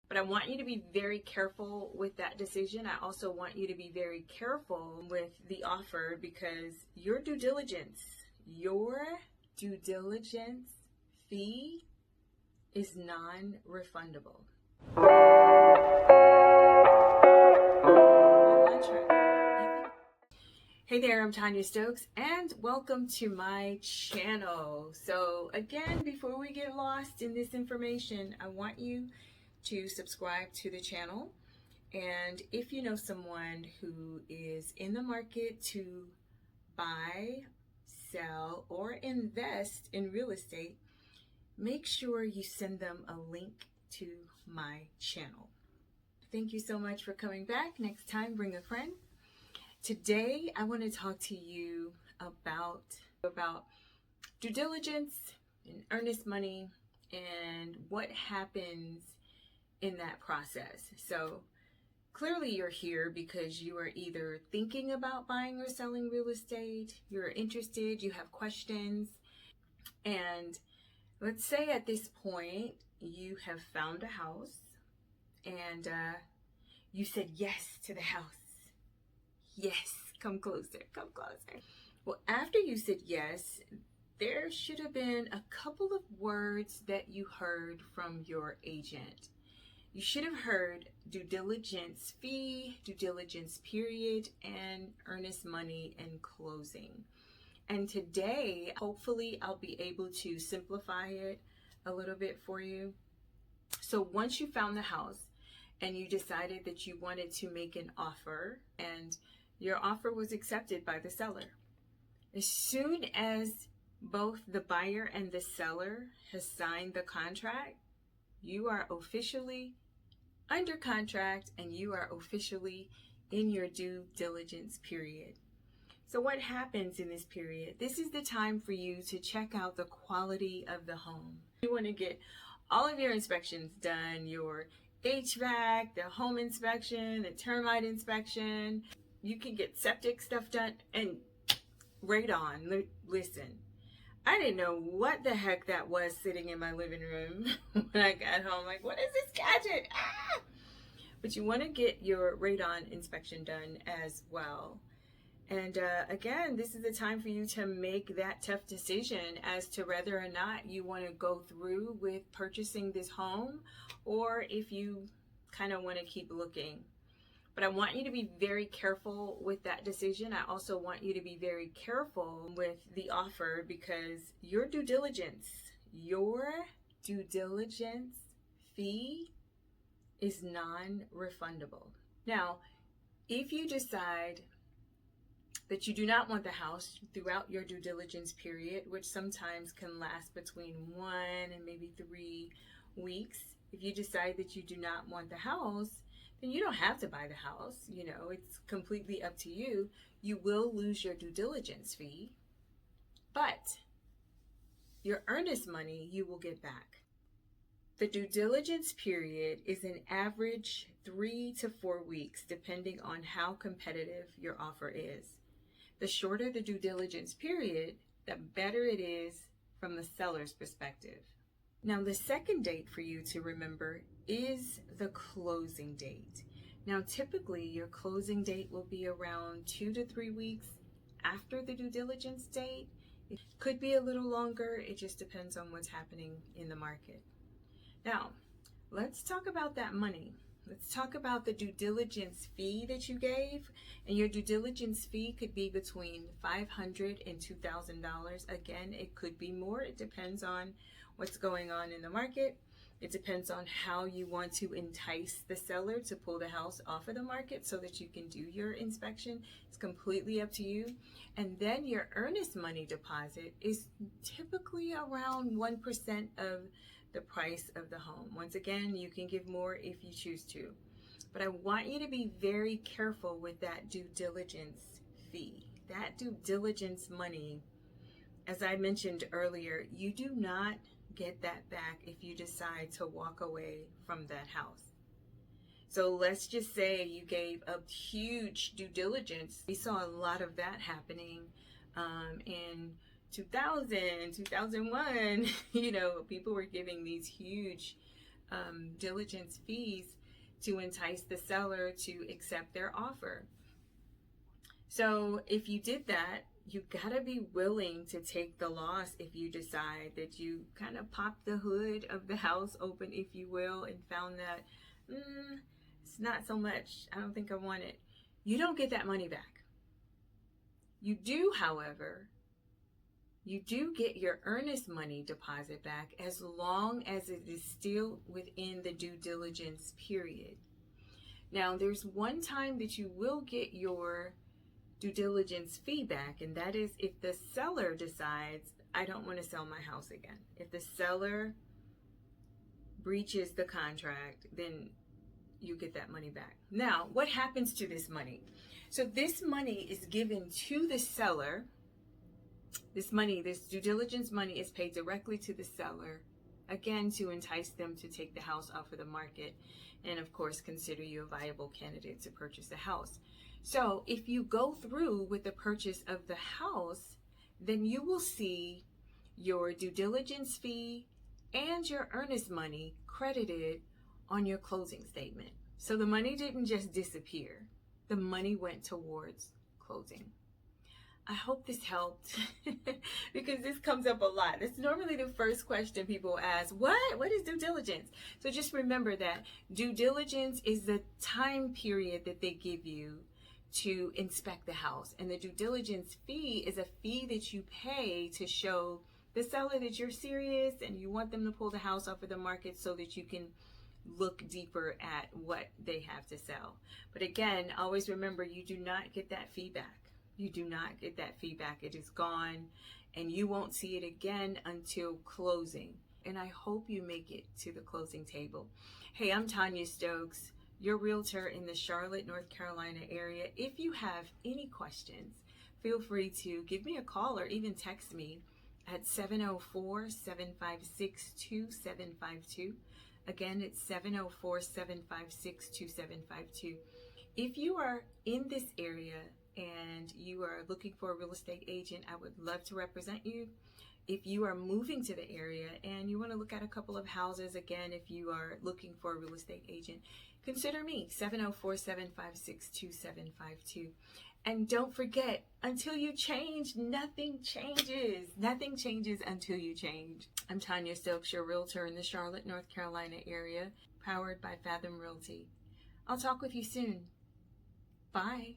But I want you to be very careful with that decision. I also want you to be very careful with the offer, because your due diligence fee is non-refundable. Hey there, I'm Tonya Stokes, and welcome to my channel. So again, before we get lost in this information, I want you to subscribe to the channel. And if you know someone who is in the market to buy, sell, or invest in real estate, make sure you send them a link to my channel. Thank you so much for coming back. Next time, bring a friend. Today, I want to talk to you about due diligence and earnest money and what happens in that process. So clearly you're here because you are either thinking about buying or selling real estate, you're interested, you have questions, and let's say at this point you have found a house and you said yes to the house. Yes, come closer, come closer. Well, after you said yes, there should have been a couple of words that you heard from your agent. You should have heard due diligence fee, due diligence period, and earnest money and closing. And today, hopefully, I'll be able to simplify it a little bit for you. So once you found the house and you decided that you wanted to make an offer and your offer was accepted by the seller, as soon as both the buyer and the seller has signed the contract, you are officially under contract and you are officially in your due diligence period. So what happens in this period? This is the time for you to check out the quality of the home. You want to get all of your inspections done, your HVAC, the home inspection, the termite inspection. You can get septic stuff done and radon. Listen, I didn't know what the heck that was sitting in my living room when I got home. Like, what is this gadget? Ah! But you want to get your radon inspection done as well. And again, this is the time for you to make that tough decision as to whether or not you want to go through with purchasing this home or if you kind of want to keep looking. But I want you to be very careful with that decision. I also want you to be very careful with the offer, because your due diligence fee is non-refundable. Now, if you decide that you do not want the house throughout your due diligence period, which sometimes can last between 1 and maybe 3 weeks, if you decide that you do not want the house, then you don't have to buy the house. You know, it's completely up to you. You will lose your due diligence fee, but your earnest money you will get back. The due diligence period is an average 3 to 4 weeks, depending on how competitive your offer is. The shorter the due diligence period, the better it is from the seller's perspective. Now, the second date for you to remember is the closing date. Now, typically your closing date will be around 2 to 3 weeks after the due diligence date. It could be a little longer. It just depends on what's happening in the market. Now, let's talk about that money. Let's talk about the due diligence fee that you gave. And your due diligence fee could be between $500 and $2,000. Again, it could be more. It depends on what's going on in the market. It depends on how you want to entice the seller to pull the house off of the market so that you can do your inspection. It's completely up to you. And then your earnest money deposit is typically around 1% of the price of the home. Once again, you can give more if you choose to. But I want you to be very careful with that due diligence fee. That due diligence money, as I mentioned earlier, you do not get that back if you decide to walk away from that house. So let's just say you gave a huge due diligence. We saw a lot of that happening in 2000, 2001. You know, people were giving these huge diligence fees to entice the seller to accept their offer. So if you did that, you gotta be willing to take the loss if you decide that you kind of popped the hood of the house open, if you will, and found that it's not so much, I don't think I want it. You don't get that money back. You do, however, you do get your earnest money deposit back as long as it is still within the due diligence period. Now, there's one time that you will get your due diligence feedback, and that is if the seller decides, I don't want to sell my house again. If the seller breaches the contract, then you get that money back. Now, what happens to this money? So this money is given to the seller. This money, this due diligence money, is paid directly to the seller, again, to entice them to take the house off of the market and, of course, consider you a viable candidate to purchase the house. So if you go through with the purchase of the house, then you will see your due diligence fee and your earnest money credited on your closing statement. So the money didn't just disappear. The money went towards closing. I hope this helped because this comes up a lot. It's normally the first question people ask, what is due diligence? So just remember that due diligence is the time period that they give you to inspect the house. And the due diligence fee is a fee that you pay to show the seller that you're serious and you want them to pull the house off of the market so that you can look deeper at what they have to sell. But again, always remember, you do not get that feedback. You do not get that feedback. It is gone, and you won't see it again until closing. And I hope you make it to the closing table. Hey, I'm Tonya Stokes, your realtor in the Charlotte, North Carolina area. If you have any questions, feel free to give me a call or even text me at 704-756-2752. Again, it's 704-756-2752. If you are in this area and you are looking for a real estate agent, I would love to represent you. If you are moving to the area and you want to look at a couple of houses, again, if you are looking for a real estate agent, consider me, 704-756-2752. And don't forget, until you change, nothing changes. Nothing changes until you change. I'm Tonya Stokes, your realtor in the Charlotte, North Carolina area, powered by Fathom Realty. I'll talk with you soon. Bye.